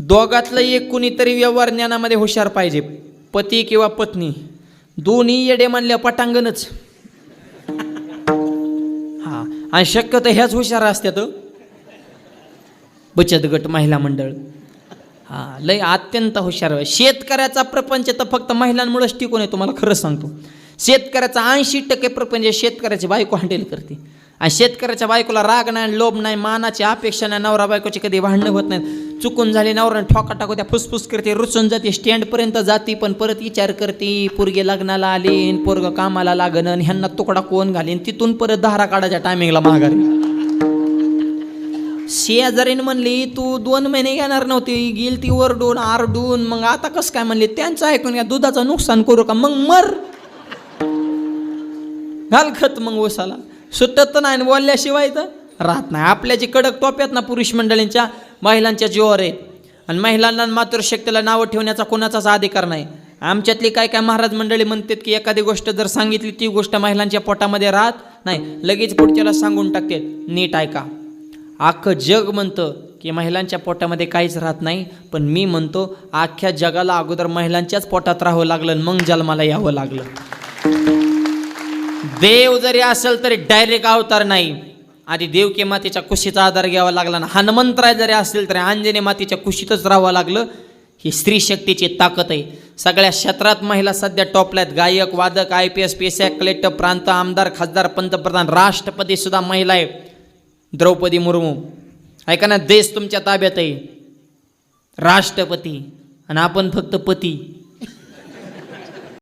दोघातलं एक कुणीतरी व्यवहार ज्ञानामध्ये हुशार पाहिजे, पती किंवा पत्नी. दोन्ही येडे म्हणल्या पटांगणच. हा, आणि शक्यतो ह्याच हुशार असतात बचत गट, महिला मंडळ. हा, लय अत्यंत हुशार. शेतकऱ्याचा प्रपंच तर फक्त महिलांमुळेच टिकून आहे. तुम्हाला खरं सांगतो, शेतकऱ्याचा 80% प्रपंच शेतकऱ्याची बायको हँडल करते. आणि शेतकऱ्याच्या बायकोला राग नाही, लोभ नाही, मानाची अपेक्षा नाही, नवरा बायकोची कधी भांडणं होत नाहीत. चुकून झाली नवरा ठोका टाकू त्या, फुसफुस करते, रुसून जाते, स्टँडपर्यंत जाते, पण परत विचार करते, पोरगे लग्नाला आले, पोरग कामाला लागणं, ह्यांना तुकडा कोण घालीन, तिथून परत धारा काढायच्या टायमिंगला माघारी. शेजारीन म्हणली तू 2 महिने येणार नव्हती, गेली ती ओरडून आरडून, मग आता कसं काय म्हणले, त्यांचं ऐकून घ्या, दुधाचं नुकसान करू का, मग मर घाल खत मग ओसाला. सुटत नाही, बोलल्याशिवाय तर राहत नाही. आपल्या जी कडक टोप्यात ना पुरुष मंडळींच्या, महिलांच्या जीवावर आहे. आणि महिलांना मातृशक्तीला नावं ठेवण्याचा कोणाचाच अधिकार नाही. आमच्यातली काय काय महाराज मंडळी म्हणतात की एखादी गोष्ट जर सांगितली ती गोष्ट महिलांच्या पोटामध्ये राहत नाही, लगेच पुढच्याला सांगून टाकते. नीट ऐका, अख्खं जग म्हणतं की महिलांच्या पोटामध्ये काहीच राहत नाही, पण मी म्हणतो अख्ख्या जगाला अगोदर महिलांच्याच पोटात राहावं लागलं, मग जन्माला यावं लागलं. देव जरी असेल तरी डायरेक्ट अवतार नाही, आधी देवकी मातेच्या कुशीचा आधार घ्यावा लागला ना. हनुमंतराय जरी असेल तरी अंजनी मातेच्या कुशीतच राहावं लागलं. ही स्त्री शक्तीची ताकद आहे. सगळ्या क्षेत्रात महिला सध्या टॉपल्यात. गायक, वादक, IPS, PSI, कलेक्टर, प्रांत, आमदार, खासदार, पंतप्रधान, राष्ट्रपती सुद्धा महिला आहे. द्रौपदी मुर्मू, ऐका ना, देश तुमच्या ताब्यात आहे, राष्ट्रपती, आणि आपण फक्त पती.